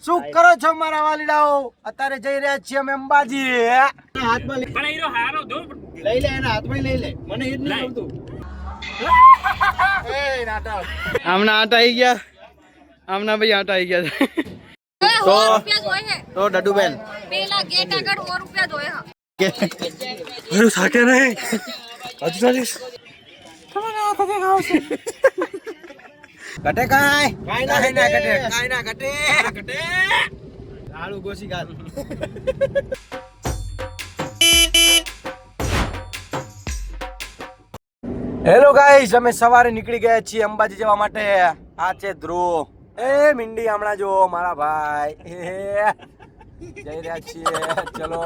શું કરો છો મારા વાલીડાઓ? અત્યારે જઈ રહ્યા છીએ અમે અંબાજી. હાથમાં લઈ પણ હીરો હારો દો લઈ લે એના હાથમાં લઈ લે. મને એ જ નહીં આવતું. એ નાટક. આમના આટા આવી ગયા. આમના ભાઈ આટા આવી ગયા. તો ડડુબેન પેલા ગેટ આગળ 100 રૂપિયા જોયે હા. મારું થાકે નહીં. હજુ ચાલીસ. તમારા હાથે ખાવશે. કટે કાય કાઈ ના કટે કાઈ ના કટે કટે આળુ ગોસી ગાલ. હેલો ગાઈસ, અમે સવારે નીકળી ગયા છીએ અંબાજી જવા માટે. આ છે ધ્રુવ. એ મિંડી હમણાં જો મારા ભાઈ જઈ રહ્યા છીએ. ચલો,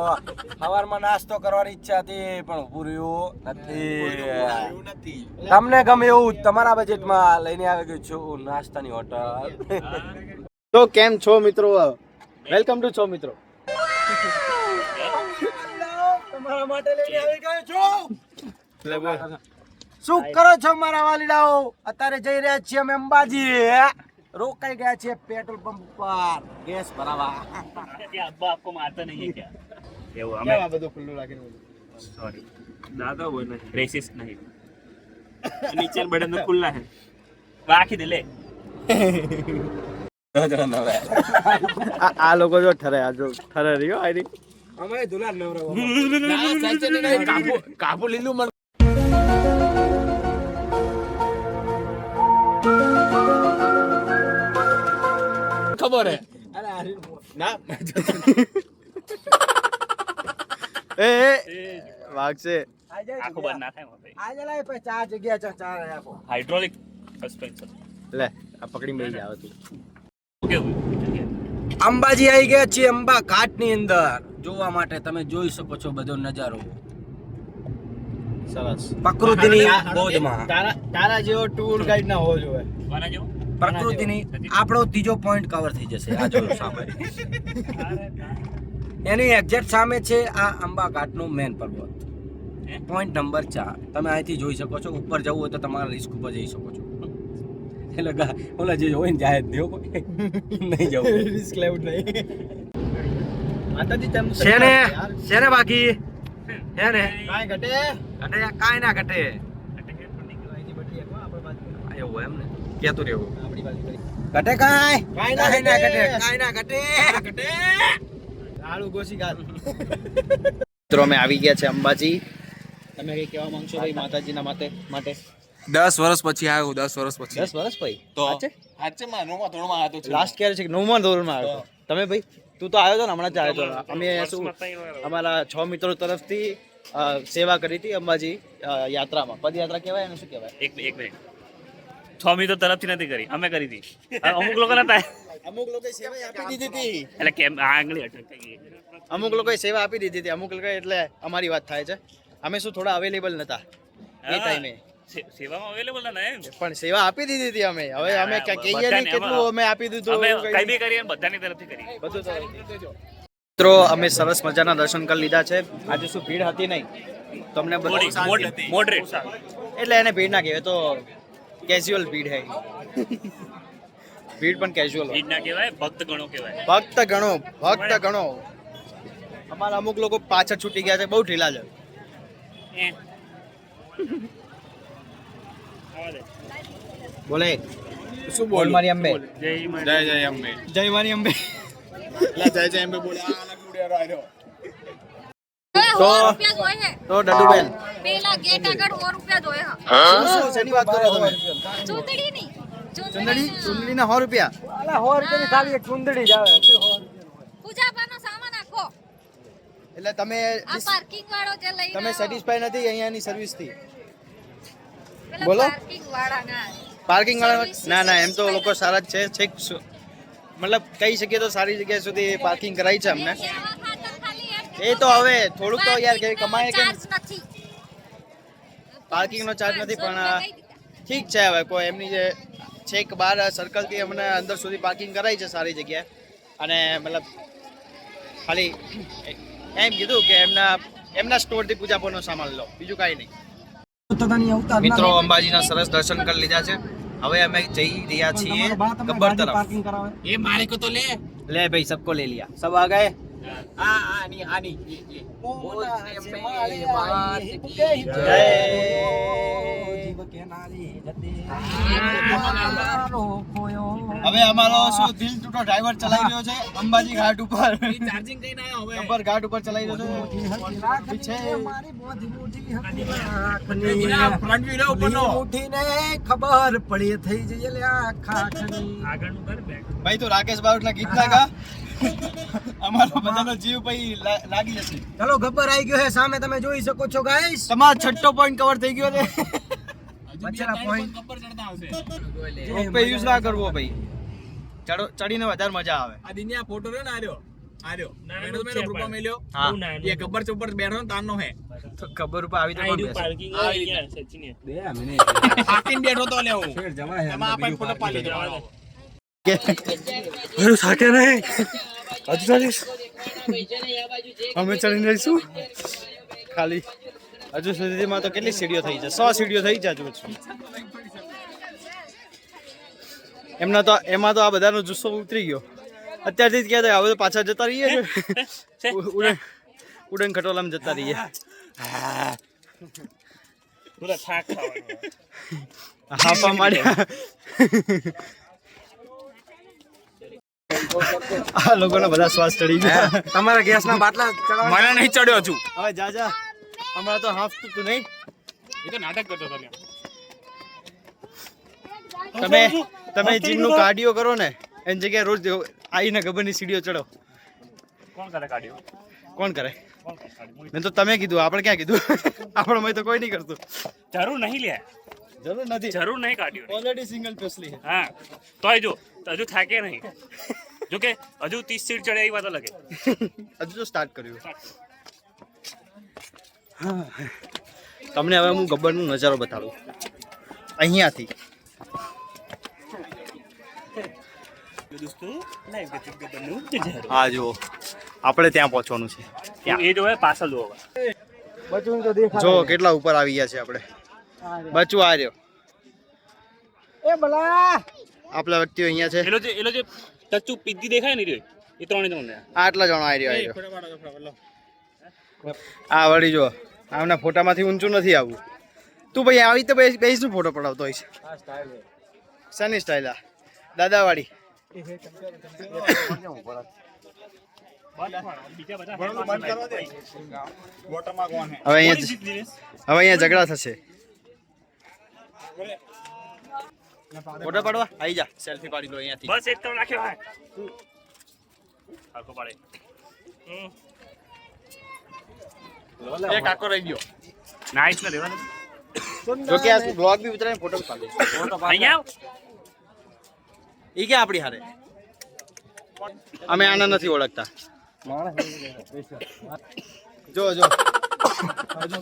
સવારમાં નાસ્તો કરવાની ઈચ્છા હતી પણ ઊભું રહ્યું નથી. તમને ગમે એવું તમારા બજેટમાં લઈને આવી ગયો છું નાસ્તાની હોટલ. તો કેમ છો મિત્રો? વેલકમ ટુ છો મિત્રો. તમારા માટે લઈને આવી ગયો છું. શું કરો છો મારા વાલીડાઓ? અત્યારે જઈ રહ્યા છીએ અમે અંબાજી. રોકાઈ ગયા છીએ પેટ્રોલ પંપ પર ગેસ ભરાવા. अब्बा आपको मारता नहीं है क्या? એવું કેમ અમે આ બધું ખુલ્લું રાખીને सॉरी दादा वो नहीं रेसिस्ट नहीं नीचे बटन तो खुला है बाकी दे ले આ લોકો જો ઠરે આ જો ઠરે રહ્યો આરી અમે દુલાર નવરા કાપુ લીલું મન ખબર હે ના એ વાગશે આંખો બંધ ના થાય મોતે આજે લાય પછી ચાર જગ્યા ચાર આપો. हाइड्रोलिक सस्पेंशन લે આ પકડી મળી જાવ તું કેવું અંબાજી આવી ગયા છીએ અંબા ઘાટની અંદર જોવા માટે. તમે જોઈ શકો છો બધો નજારો સરસ પ્રકૃતિની ગોદમાં. તારા જેવો ટૂર ગાઈડ ના હોવો જોઈએ. વાના જો પ્રકૃતિની આપણો ત્રીજો પોઈન્ટ કવર થઈ જશે. આ જો સામે એની એક્ઝેક્ટ સામે છે આ અંબા ઘાટનો મેન પર્વત. પોઈન્ટ નંબર 4 તમે અહીંથી જોઈ શકો છો. ઉપર જવું હોય તો તમારા રિસ્ક ઉપર જઈ શકો છો. એટલે ઓલા જે હોય ને જાય જ નહીં નહીં જવું. રિસ્ક લેવું નહીં. માતાજી તેમ શેને બાકી શેને કાઈ ઘટે ઘટે કાંઈ ના ઘટે એવું એમ ને કેતું રહેવું. આપણી બાજુ ઘટે કાંઈ કાંઈ ના કાંઈ ના ઘટે. ઘટે કાંઈ ના ઘટે ઘટે આળુ ગોસી ગાલ. મિત્રો અમે આવી ગયા છે અંબાજી. તમે કઈ કહેવા માંગશો ભાઈ માતાજીના માટે? 10 વર્ષ પછી આવ્યો. 10 વર્ષ પછી 10 વર્ષ ભાઈ તો સાચે સાચે માનોમાં ધોરણમાં આવ્યો છું. લાસ્ટ ક્યારે છે કે 9મા ધોરણમાં આવ્યો હતો. તમે ભાઈ તું તો આવ્યો હતો ને હમણાં જ આવ્યો હતો. અમે શું અમારા 6 મિત્રો તરફથી સેવા કરી હતી અંબાજી યાત્રામાં. પદયાત્રા કહેવાય અને શું કહેવાય? એક મિનિટ 6 મિનિટ તરફથી નથી કરી અમે કરી હતી અમુક લોકો નતા અમુક લોકોએ સેવા આપી દીધી હતી. એટલે કેમ આંગળી અટક થઈ ગઈ અમુક લોકોએ સેવા આપી દીધી હતી. અમુક લોકોએ એટલે અમારી વાત થાય છે. અમે શું થોડા અવેલેબલ નતા એ ટાઈમે સેવામાં અવેલેબલ ના એમ પણ સેવા આપી દીધી હતી અમે. હવે અમે કહીએ નહીં કેટલું અમે આપી દીધું. અમે કઈ બી કરીએ બધાની તરફથી કરીએ બધું તો મિત્રો અમે સરસ મજાના દર્શન કરી લીધા છે. આજે શું ભીડ હતી નહીં તમને મોડરેટ એટલે એને ભીડ ના કહેવાય તો કેઝ્યુઅલ ભીડ હે. ભીડ પણ કેઝ્યુઅલ હોય. ભીડ ના કહેવાય ભક્ત ગણો કહેવાય ભક્ત ગણો. અમારા અમુક લોકો પાછળ છૂટી ગયા છે. બહુ ઢીલા છે. બોલે શું બોલ મારી અંબે? જય જય જય અંબે. જય મારી અંબે. જય જય અંબે બોલે. આ અલગ મુડિયારો આવ્યો. 100 રૂપિયા જોયે તો ડડુબેન પેલા ગેટ આગળ 100 રૂપિયા જોયે હા. શું શેની વાત કરો તમે? ચૂંદડી ની ચુંદડીના 100 રૂપિયા. અલા 100 રૂપિયાની ખાલી એક ચુંદડી જ આવે. પૂજા પાનો સામાન આખો એટલે તમે આ પાર્કિંગ વાળો જે લઈને તમે સેટિસ્ફાઈ નથી અહીંયાની સર્વિસ થી? પેલા બોલો. પાર્કિંગ વાળા ના પાર્કિંગ વાળા ના એમ તો લોકો સારા જ છે. છેક મતલબ કહી શકીએ તો સારી જગ્યા સુધી પાર્કિંગ કરાવી છે અમને. સેવા ખાતર ખાલી એ તો હવે થોડુંક તો યાર કે કમાય કે ચાર્જ નથી. પાર્કિંગ નો ચાર્જ નથી પણ ઠીક છે. હવે કોઈ એમની જે છેક બહાર સર્કલ થી અમને અંદર સુધી પાર્કિંગ કરાવી છે સારી જગ્યાએ. અને મતલબ ખાલી એમ કીધું કે એમના સ્ટોર થી પૂજા પાઠનો સામાન લો, બીજું કાંઈ નહીં. મિત્રો અંબાજીના સરસ દર્શન કરી લીધા છે. હવે અમે જઈ રહ્યા છીએ ગબ્બર તરફ. એ મારે કો તો લે ले भाई सबको ले लिया, सब आ गए। હવે અમારો શું દિલ તૂટો ડ્રાઈવર ચલાવી રહ્યો છે અંબાજી ઘાટ ઉપર, ચાર્જિંગ કઈ ના આવે, ગબ્બર ઘાટ ઉપર ચલાવી રહ્યો છે પીછે ફ્રન્ટ વિડિયો બનો ઉઠીને ખબર પડી થઈ જઈએ લે આખા આગળનું કર બેક. ભાઈ તો રાકેશ બાવટના ગીત ના ગા, અમારો બધાનો જીવ ભાઈ લાગી જશે। ચલો ગબ્બર આવી ગયો છે સામે, તમે જોઈ શકો છો ગાઈસ। તમારો છઠ્ઠો પોઈન્ટ કવર થઈ ગયો છે। બચેલા પોઈન્ટ રોપે યુઝ ના કરવો ભાઈ, ચડીને વધારે મજા આવે। આ દિનિયા ફોટો રે ને આર્યો નાનું મેનો છે ગ્રુપમાં પણ. મેલ્યો હા। બહુ નાનું. એ ગબ્બર ચોપર બેઠો ને તારનો હે તો ખબર ઉપર આવી તો કોણ બેસે? પાર્કિંગ આવી ગયા સચિને. થાકીને બેઠો તો લે હું એમાં આપણે ફોટો પાડી દેવાનો અમે ચડીને રહીશું ખાલી। હજુ સુધીમાં તો કેટલી સીડીઓ થઈ છે? 100 સીડીઓ થઈ છે હજુ સુધી। એમાં તો આ બધાનો જુસ્સો ઉતરી ગયો અત્યારથી જ કહેતા હવે તો પાછા જતા રહીએ છે ઉડન ખટોલામાં જતા રહીએ। પૂરા થાક ખાવાનો. હાફા માર્યા આ લોકોના બધા શ્વાસ ચડી ગયા। તમારા ગેસના બાટલા ચડાવવા મને નહીં ચડ્યો છું હવે જા હમણાં તો હાફ તું નહીં। એ તો નાટક કરતો હતો લ્યા તમે જીમનું કાર્ડિયો કરો ને એની જગ્યાએ રોજ આવીને ગબ્બરની સીડીઓ ચડો। કોણ કરે કાઢ્યો? કોણ કરે? કોણ કરે કાઢ્યું? મેં તો તમે કીધું, આપણે ક્યાં કીધું? આપણે મેં તો કોઈ નહીં કરતું। જરૂર નહીં લે, જરૂર નથી, જરૂર નહીં કાઢ્યું. ઓલરેડી સિંગલ પેસલી છે। હા તોય જો હજુ થાકે નહીં, જો કે હજુ 30 સીટ ચડે એ વાત અલગ છે. હજુ તો સ્ટાર્ટ કર્યું। તમને હવે હું ગબ્બરનો નજારો બતાડું અહીંયાથી। હા જુઓ, આપણે ત્યાં પહોંચવાનું છે। એ જો પાછળ જો બચું તો દેખાય જો કેટલા ઉપર આવી ગયા છે આપણે। બચું આ રહ્યો, એ ભલા આપણા વ્યક્તિઓ અહીંયા છે। એલો જે ટચ્ચુ પીધી દેખાય ને રહ્યો એ ત્રણે જણ આટલા જણો આવી રહ્યો। આ વળી જો, આમના ફોટામાંથી ઊંચું નથી આવવું। તું ભાઈ આવી તો બેસનો ફોટો પડાવતો હોય છે। શાની સ્ટાઇલ? આ દાદાવાળી। વોટરમાં કોણ હે હવે અહીંયા ઝઘડા થશે। ફોટો પાડવા આવી જા, સેલ્ફી પાડી લો અહીંયાથી। બસ એક તો રાખ્યો હા આખો પાડે એક કાકો રહી ગયો। નાઈસ ને દેવાનું જો કે આ બ્લોગ બી ઉતરાય ફોટો પાડી અહીંયા આવ ઈ કે આપણી હારે અમે આના નથી ઓળખતા। જો હજુ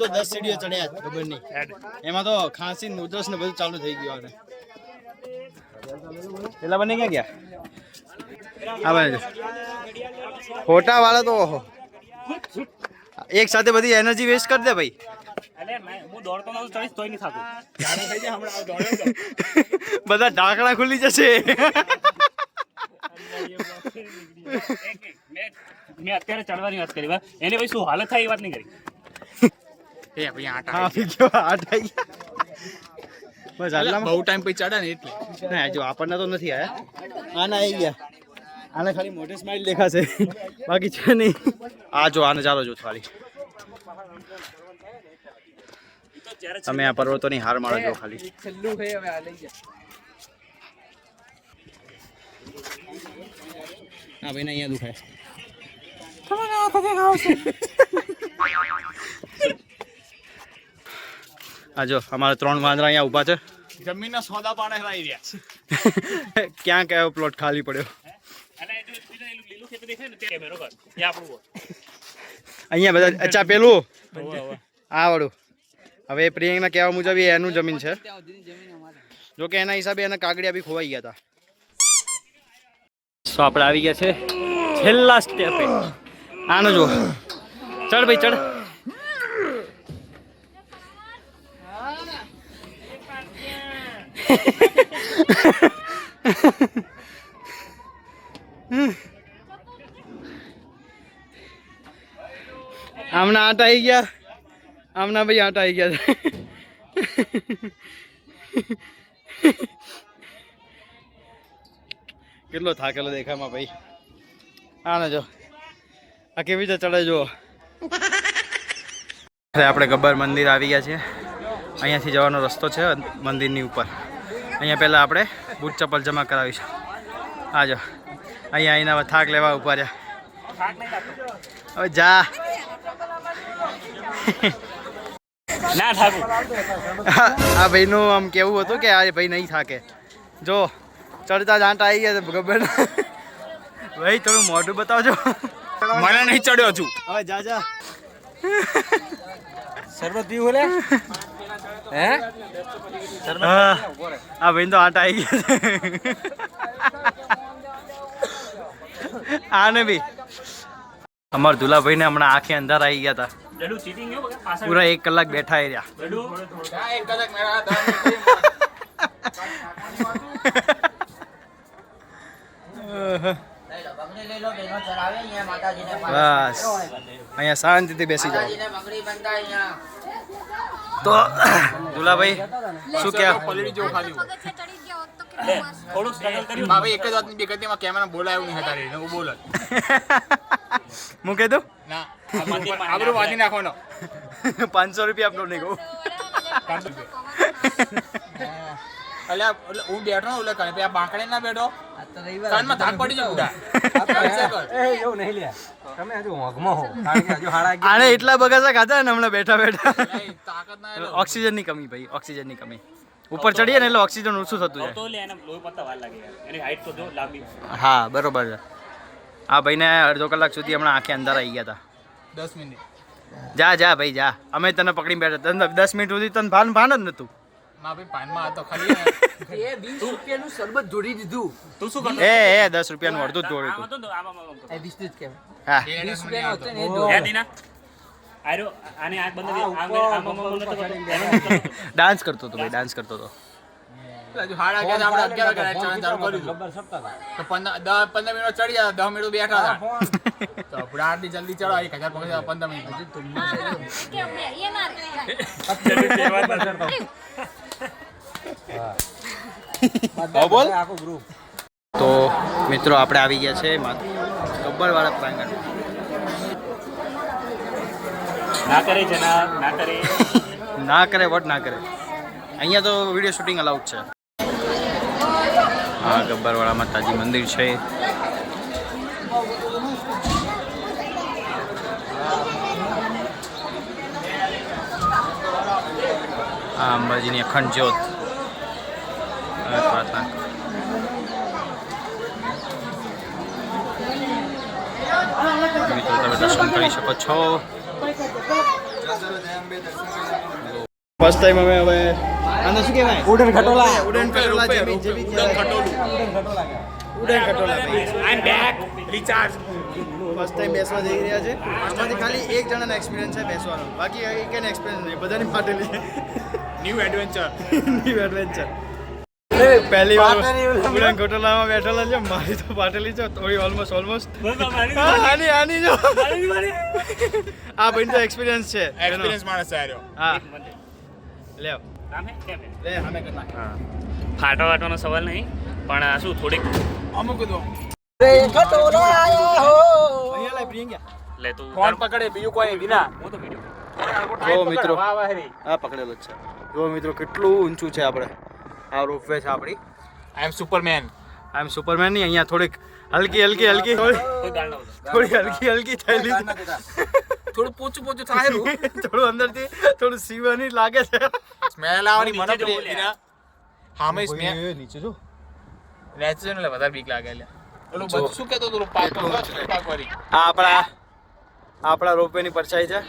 તો 10 સીડીઓ ચડ્યા ખબર નહીં, એમાં તો ખાંસી ને ઉધરસ ને બધું ચાલુ થઈ ગયું। આને પેલા બને ક્યાં ગયા? હા ભાઈ ફોટા વાળા તો ઓહો એક સાથે બધી એનર્જી વેસ્ટ કરી દે ભાઈ। અલે હું દોડતો નતો ચડીશ તોય નહીં થાકું જાણે થઈ જાય હમણાં દોડ્યો તો બધા ઢાંકણા ખુલી જશે। મેં અત્યારે ચડવાની વાત કરી એને પછી શું હાલત થાય એ વાત નહીં કરી એ ભાઈ આટા હા ગયો આઠ આવી ગયા। બસ આટલામાં બહુ ટાઈમ પછી ચડ્યા ને એટલે ના જો આપણને તો નથી આયા, આના આવી ગયા। આને ખાલી મોઢે સ્માઈલ દેખાશે, બાકી છે નહીં। આ જો આને ચાલો જો ખાલી તમે આ પર્વતોની હાર મારો જો ખાલી। હા ભાઈ ને અહીંયા દુખાય। આ જો અમારા 3 વાંદરા અહીંયા ઊભા છે। જમીનના સોદા પાડે હરાઈ રહ્યા ક્યાં કયો પ્લોટ ખાલી પડ્યો? અને લીલું ખેતર દેખાય ને તે કેમેરો કર એ આપણું હોય અહીંયા બધા અચ્છા પેલું હવે આ વાળું હવે પ્રિયંકના કહેવા મુજબ એ એનું જમીન છે। જો કે એના હિસાબે એના કાગડિયા બી ખોવાઈ ગયા હતા। તો આપણે આવી ગયા છે છેલ્લા સ્ટેપે। આનો જો, ચડ ભાઈ ચડ। આમના આટા આવી ગયા, આમના ભાઈ આટા આવી ગયા છે. કેટલો થાકેલો દેખાયમાં ભાઈ. હા ને જો આ કેવી રીતે ચડે જુઓ. આપણે ગબ્બર મંદિર આવી ગયા છીએ. અહીંયાથી જવાનો રસ્તો છે મંદિરની ઉપર. અહીંયા પહેલાં આપણે બૂટ ચપ્પલ જમા કરાવીશું. આ જો અહીંયા આવીને થાક લેવા ઉભા રહ્યા. હવે જા ના થાકું. આ ભાઈનું આમ કેવું હતું કે આ ભાઈ નહીં થાકે. જો ચડતા જ આંટા આવી ગયા છે ગબ્બર. ભાઈ થોડું મોઢું બતાવજો. મને નહીં ચડ્યો છું. હવે જા જા. શરબત પીવું લે હે હા આ ભાઈ તો આંટા આવી ગયા છે. આને બી અમારા દુલાભાઈને હમણાં આંખે અંધાર આવી ગયા હતા. ડડુ ચીટિંગ ગયો બગા પાછળ. પૂરા 1 કલાક બેઠા રહ્યા. ડડુ બસ અહીંયા શાંતિથી બેસી જાઓ. તો દુલાભાઈ શું ક્યાં પલળી જેવું ખાલી. પગથિયે ચડી ગયા હોત તો કેટલું મસ્ત. થોડું સ્ટ્રગલ કર્યું. ભાઈ એક જ વાતની બેકતીમાં કેમેરા બોલાયું નહીં હતા રે હું બોલ હું કીધું ના આપણું વાંચી નાખવાનો. 500 રૂપિયા આપલો નહીં કહું. અલ્યા હું બેઠો ને ઓલે કાલે પેલા બાંકડે ના બેઠો કાનમાં ધાક પડી જાય ઉડા. એ એવું નહીં લે તમે હજુ હોંકમાં હો કારણ કે હજુ હાડા આને એટલા બગાસા ખાધા ને હમણાં બેઠા બેઠા. તાકાત ના ઓક્સિજનની કમી ભાઈ, ઓક્સિજનની કમી. ઉપર ચડીએ ને એટલે ઓક્સિજન ઓછું થતું જાય. તો લે એને લોહી પત્તા વાર લાગે યાર. એની હાઈટ તો જો લાંબી. હા બરોબર છે. આ ભાઈને અડધો કલાક સુધી હમણાં આંખે અંધાર આવી ગયા હતા. 10 મિનિટ જા જા ભાઈ જા. અમે તને પકડી બેઠા. તને 10 મિનિટ સુધી તને ભાન જ નતું. ના ભાઈ પાનમાં હતો ખાલી એ 20 રૂપિયાનું શરબત જોડી દીધું તું શું કરતો? એ 10 રૂપિયાનું અડધું જ દોડ્યું આમ હતું. હતો ને તો આમ કરતો. એ 20 જ કેમ હા 20 રૂપિયાનું હતું ને એ હે દીના? આર્યો આની આંખ બંધ કરી. આમ નતો કરતો. ડાન્સ કરતો હતો ભાઈ, ડાન્સ કરતો હતો. હજુ હાડા ગયા આપણે 11 વાગે ચડવાનું ચાલુ કર્યું હતું. ગબ્બર સપતા હતા તો 15 મિનિટ ચડી ગયા 10 મિનિટ બેઠા હતા તો આપણે આટલી જલ્દી ચડો 1000 પકડી 15 મિનિટ કે અમને એ ના રે. બોલ. આખું ગ્રુપ તો મિત્રો આપણે આવી ગયા છે ગબ્બરવાળા પ્રાંગણ. ના કરે જનાબ, ના કરે. ના કરે વટ ના કરે. અહીંયા તો વિડીયો શૂટિંગ અલાઉડ છે. હા ગબ્બરવાળા માતાજી મંદિર છે. આ અંબાજીની અખંડ જ્યોત. હવે પ્રાર્થના મિત્રો તમે દર્શન કરી શકો છો. ફર્સ્ટ ટાઈમ અમે હવે આને શું કહેવાય? ઉડન ખટોલા ઉડન ખટોલા જેવી ઉડન ખટોલા ભાઈ. આઈ એમ બેક. રિચાર્જ ફર્સ્ટ ટાઈમ બેસવા જઈ રહ્યા છે. આમાંથી ખાલી એક જણાનો એક્સપિરિયન્સ છે બેસવાનો, બાકી એકને એક્સપિરિયન્સ નહીં. બધાની ફાટેલી છે. New adventure new adventure. પહેલી વાર ઉડન ખટોલામાં બેઠેલા છે. મારી તો ફાટેલી છે થોડી, ઓલમોસ્ટ. આની આની જો આ ભાઈ તો એક્સપિરિયન્સ છે. એક્સપિરિયન્સ માણસ છે આર્યો. હા લેવ કામ હે? કેમ હે? લે અમે કરી નાખ. હા. ફાટવા વાટવાનો સવાલ નહીં, પણ આ શું થોડીક અમુક દો ખટોલા આયા હો અહીંયા લાય પ્રિયંકા. લે તું ફોન પકડે બીજું કોઈ દીના હું તો વિડિયો. જો મિત્રો વાહ વાહ રે આ પકડેલો જ છે. જો મિત્રો કેટલું ઊંચું છે. આપણે આ રોપવે છે આપણી. આઈ એમ સુપરમેન. આઈ એમ સુપરમેન ની અહીંયા થોડીક હલકી કોઈ ગાળ ના બોલો. થોડી હલકી થયેલી છે. થોડું પોચું થાય રૂ થોડું અંદરથી થોડું સીવાની લાગે છે. સ્મેલ આવવાની મને નીચે જવું દીના હા મે સ્મેલ નીચે જો નેચરલ વધારે બીક લાગે લે ઓલો જો. બધું શું કહેતો તો પાકવારી આ આપણા રોપવે ની પરછાઈ છે.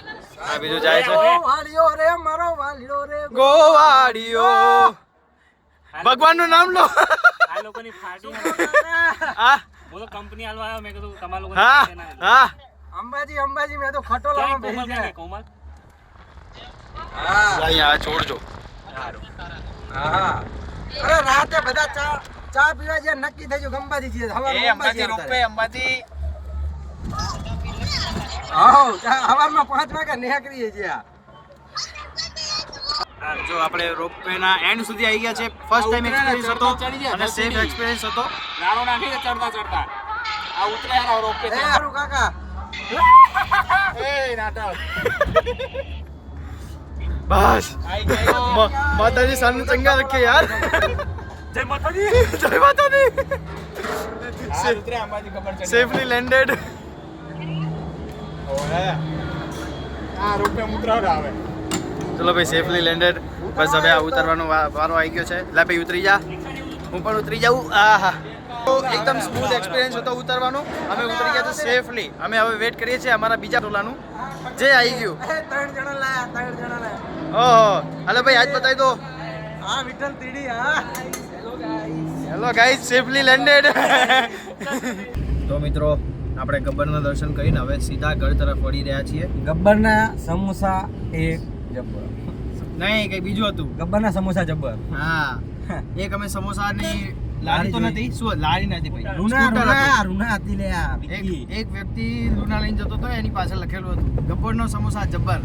આ બીજું જાય છે વાલિયો રે મારો વાલિયો રે ગોવાડીઓ. ભગવાનનું નામ લો. આ લોકોની ફાટી આ બોલો કંપની આલવા આવ્યો મેં કીધું તમારા લોકો હા હા અંબાજી મેં તો ખટોલામાં બેસી જાય કોમલ અહીંયા છોડજો. હા અરે રાતે બધા ચા પીવા જે નક્કી થઈ ગયું અંબાજી જઈએ. હવે એ અંબાજી રોપે અંબાજી આવો સવારમાં 5 વાગે નીકળીએ છીએ જો આપણે રોપવે ના એન્ડ સુધી આવી ગયા છે. ફર્સ્ટ ટાઈમ એક્સપિરિયન્સ હતો અને સેફ એક્સપિરિયન્સ હતો. નાનો નાખી દે ચડતા ચડતા આ ઉતરે યાર રોપે એ હારું કાકા એ નાટક બસ માતાજી સામે ચંગા રખે યાર. જય માતાજી. જય માતાજી. આ ઉતરે અંબાજી ખબર ચડી સેફલી લેન્ડેડ. ઓહે આ રોપે ઉતરાવ આવે ચલો ભાઈ સેફલી લેન્ડેડ. બસ હવે આ ઉતરવાનો વારો આવી ગયો છે. લે ભાઈ ઉતરી જા. હું પણ ઉતરી જાઉં. આહા તો એકદમ સ્મૂથ એક્સપિરિયન્સ હતો ઉતરવાનો. અમે ઉતરી ગયા તો સેફલી. અમે હવે વેટ કરીએ છીએ અમારા બીજા ટોલાનું જે આવી ગયું. 3 જણા લાયા 3 જણા લાયા ઓહો હાલો ભાઈ આજ બતાવી દો. હા વિઠ્ઠલ તીડી હા હેલો ગાઈઝ સેફલી લેન્ડેડ. તો મિત્રો આપણે ગબ્બરના દર્શન કરીને હવે સીધા ઘર તરફ વળી રહ્યા છીએ. ગબ્બરના સમોસા એક જબ્બર નહીં કંઈ બીજું હતું. ગબ્બરના સમોસા જબ્બર હા એક અમે સમોસાની લારી તો નથી. શું લારી નથી ભાઈ. રૂના સ્કૂટર હતું. રૂના રૂના હતી લે આ એક વ્યક્તિ લુના લઈને જતો હતો એની પાછળ લખેલું હતું ગબ્બરનો સમોસા જબ્બર.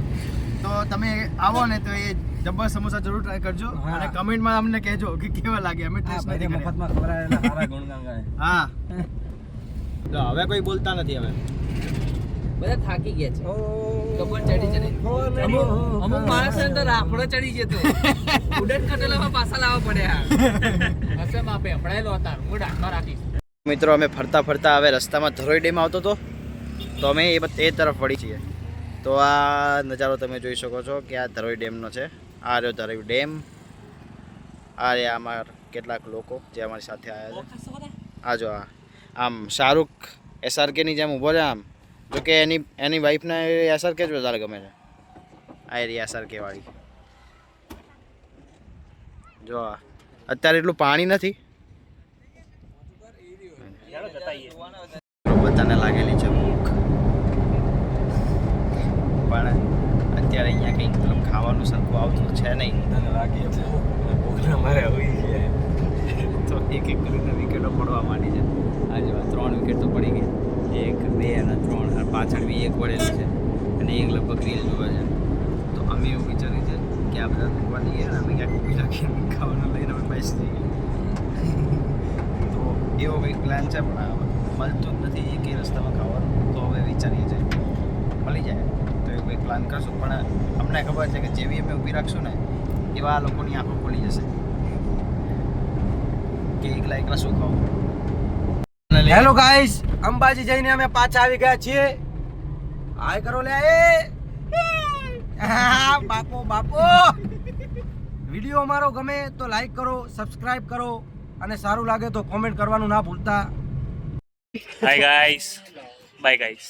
તો તમે આવો ને તો એ જબ્બર સમોસા જરૂર ટ્રાય કરજો હા. અને કમેન્ટમાં અમને કહેજો કે કેવા લાગે. અમે ટેસ્ટ નથી કર્યા. મફતમાં ખવડાવેલા સારા ગુણગાન ગાય હા તો હવે કોઈ બોલતા નથી. હવે બધા થાકી ગયા છે. ઓ ગબ્બર ચડી ચડી અમુક માણસને તો રાફડો ચડી જતો. ઉડન ખટેલામાં પાછા લાવવા પડ્યા. હશે માપે હમણાં હતા હું ડાકમાં રાખીશ. મિત્રો અમે ફરતા ફરતા હવે રસ્તામાં ધરોઈ ડેમ આવતો હતો તો અમે એ તરફ વળી છીએ. તો આ નજારો તમે જોઈ શકો છો કે આ ધરોઈ ડેમનો છે. આ રહ્યો ધરોઈ ડેમ. આ રહ્યા અમારા કેટલાક લોકો જે અમારી સાથે આવ્યા છે. આ જો આમ શાહરૂખ SRKની જેમ ઊભો છે આમ. જો કે એની વાઈફને SRK જ વધારે ગમે છે. આ એરી SRK વાળી. જો અત્યારે એટલું પાણી નથી. બધાને લાગેલી છે ભૂખ પણ અત્યારે અહીંયા કંઈક મતલબ ખાવાનું સરખું આવતું છે નહીં. તને લાગે છે ભૂખના મારે હોઈ છે તો એક એક કરીને વિકેટો પડવા માંડી છે. આજે 3 વિકેટ તો પડી ગઈ. 1 2 અને 3 અને પાછળ બી એક પડેલી છે અને એક લગભગ રીલ જોવે છે. તો અમે એવું વિચાર્યું છે કે આ બધા મૂકવા દઈએ અને અમે ક્યાંક ઊભી રાખીને ખાવાનું લઈને અમે બેસી જઈએ. તો એવો કંઈક પ્લાન છે પણ મળતું જ નથી કે રસ્તામાં ખાવાનું. તો હવે વિચારીએ છીએ મળી જાય તો એવું કંઈક પ્લાન કરશું. પણ અમને ખબર છે કે જેવી અમે ઊભી રાખશું ને એવા લોકોની આંખો ખોલી જશે કે એકલા શું ખાવું. હેલો ગાઈસ અંબાજી જઈને અમે પાછા આવી ગયા છીએ. હાય કરો લે એ બાપો બાપો વિડિયો અમારો ગમે તો લાઈક કરો સબસ્ક્રાઇબ કરો અને સારું લાગે તો કોમેન્ટ કરવાનું ના ભૂલતા. Hi guys. Bye guys.